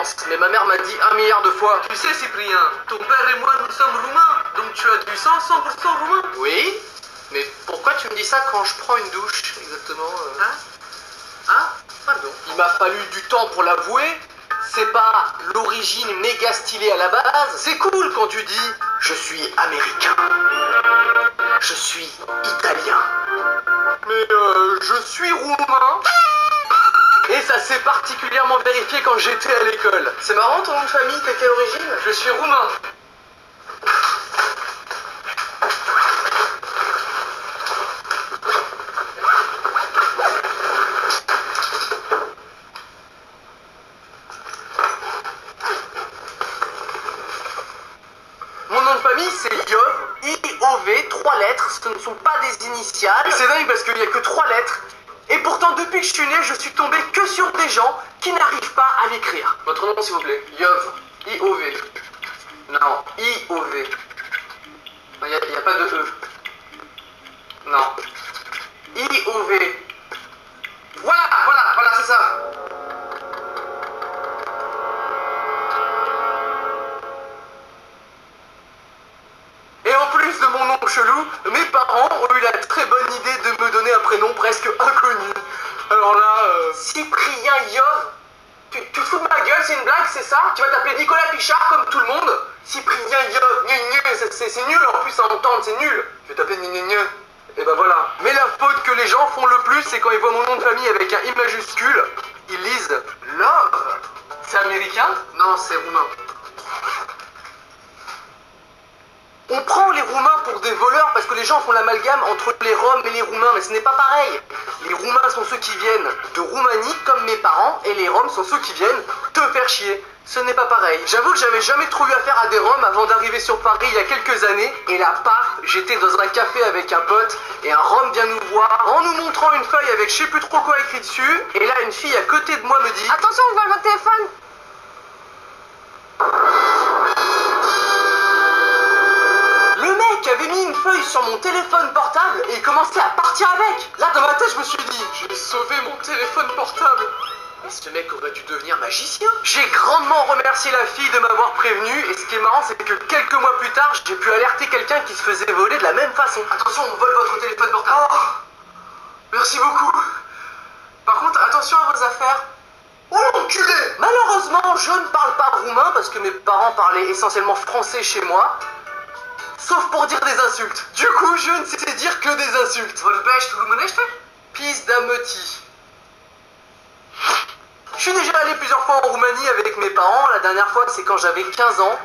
France, mais ma mère m'a dit 1 milliard de fois. Tu sais, Cyprien, ton père et moi, nous sommes roumains, donc tu as du sang 100% roumain. Oui, mais pourquoi tu me dis ça quand je prends une douche, exactement Hein? Ah, pardon. Il m'a fallu du temps pour l'avouer. C'est pas l'origine méga stylée à la base. C'est cool quand tu dis je suis américain. Je suis italien. Mais je suis roumain. Et ça s'est particulièrement vérifié quand j'étais à l'école. C'est marrant ton nom de famille, t'as quelle origine? Je suis roumain. Mon nom de famille c'est Iov, I-O-V, 3 lettres, ce ne sont pas des initiales. Et c'est dingue parce qu'il n'y a que 3 lettres. Et pourtant depuis que je suis né, je suis tombé que sur des gens qui n'arrivent pas à l'écrire. Votre nom s'il vous plaît? Iov, I-O-V. Non, I-O-V. Il n'y a pas de E. Non. I-O-V. Voilà, c'est ça. Et en plus de mon nom chelou, mes parents ont eu la très bonne idée de me donner un prénom presque inconnu. Alors là, Cyprien Iov, tu te fous de ma gueule, c'est une blague, c'est ça? Tu vas t'appeler Nicolas Pichard comme tout le monde? Cyprien Iov, c'est nul en plus à entendre, c'est nul. Je vais t'appeler Gneu. Et ben voilà. Mais la faute que les gens font le plus, c'est quand ils voient mon nom de famille avec un I majuscule, ils lisent Love. C'est américain? Non, c'est roumain. On prend les Roumains pour des voleurs parce que les gens font l'amalgame entre les Roms et les Roumains, mais ce n'est pas pareil. Les Roumains sont ceux qui viennent de Roumanie, comme mes parents, et les Roms sont ceux qui viennent te faire chier. Ce n'est pas pareil. J'avoue que j'avais jamais trop eu affaire à des Roms avant d'arriver sur Paris il y a quelques années, et là, paf, j'étais dans un café avec un pote, et un Rom vient nous voir en nous montrant une feuille avec je sais plus trop quoi écrit dessus, et là, une fille à côté de moi me dit « Attention, on vole votre téléphone !» Avait mis une feuille sur mon téléphone portable et il commençait à partir avec. Là dans ma tête je me suis dit, j'ai sauvé mon téléphone portable. Mais ce mec aurait dû devenir magicien. J'ai grandement remercié la fille de m'avoir prévenu et ce qui est marrant c'est que quelques mois plus tard j'ai pu alerter quelqu'un qui se faisait voler de la même façon. Attention, on vole votre téléphone portable. Oh, merci beaucoup. Par contre attention à vos affaires. Oh l'enculé! Malheureusement je ne parle pas roumain parce que mes parents parlaient essentiellement français chez moi. Sauf pour dire des insultes. Du coup, je ne sais dire que des insultes. Pisse d'ameti. Je suis déjà allé plusieurs fois en Roumanie avec mes parents. La dernière fois, c'est quand j'avais 15 ans.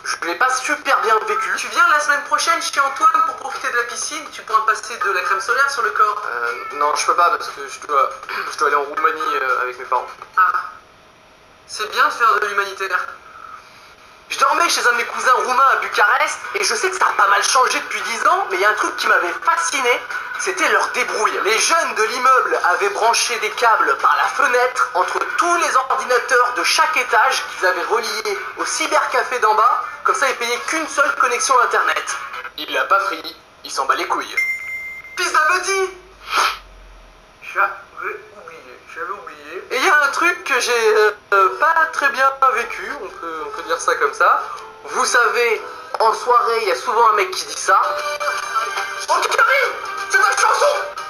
Je ne l'ai pas super bien vécu. Tu viens la semaine prochaine chez Antoine pour profiter de la piscine? Tu pourras passer de la crème solaire sur le corps. Non, je peux pas parce que je dois aller en Roumanie avec mes parents. Ah. C'est bien de faire de l'humanitaire. Je dormais chez un de mes cousins roumains à Bucarest et je sais que ça a pas mal changé depuis 10 ans, mais il y a un truc qui m'avait fasciné, c'était leur débrouille. Les jeunes de l'immeuble avaient branché des câbles par la fenêtre entre tous les ordinateurs de chaque étage qu'ils avaient reliés au cybercafé d'en bas, comme ça ils payaient qu'une seule connexion internet. Il l'a pas pris, il s'en bat les couilles. Pisse d'abedi! J'avais oublié. Et il y a un truc que j'ai pas très bien vécu, on peut dire ça comme ça. Vous savez, en soirée, il y a souvent un mec qui dit ça. Oh Karim, c'est ta chanson!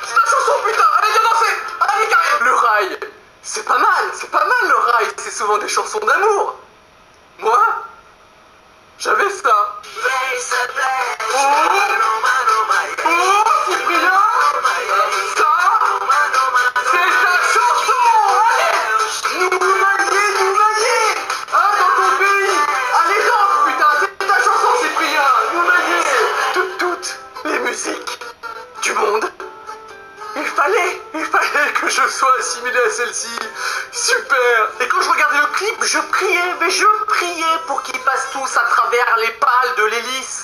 C'est ta chanson putain! Allez viens danser! Allez Karim! Le rail, c'est pas mal le rail, c'est souvent des chansons d'amour. Moi, j'avais ça. Oh, Cyprien! Ça, c'est ta chanson! Allez! Nous manier! Hein, dans ton pays! Allez, danse, putain! C'est ta chanson, Cyprien! Nous manier! Toutes les musiques du monde, il fallait que je sois assimilé à celle-ci. Super! Et quand je regardais le clip, je priais pour qu'ils passent tous à travers les pales de l'hélice.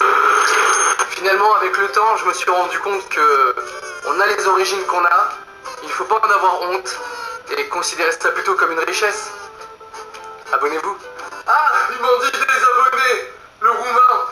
Finalement, avec le temps, je me suis rendu compte que on a les origines qu'on a, il faut pas en avoir honte et considérer ça plutôt comme une richesse. Abonnez-vous. Ah, ils m'ont dit désabonner, le roumain.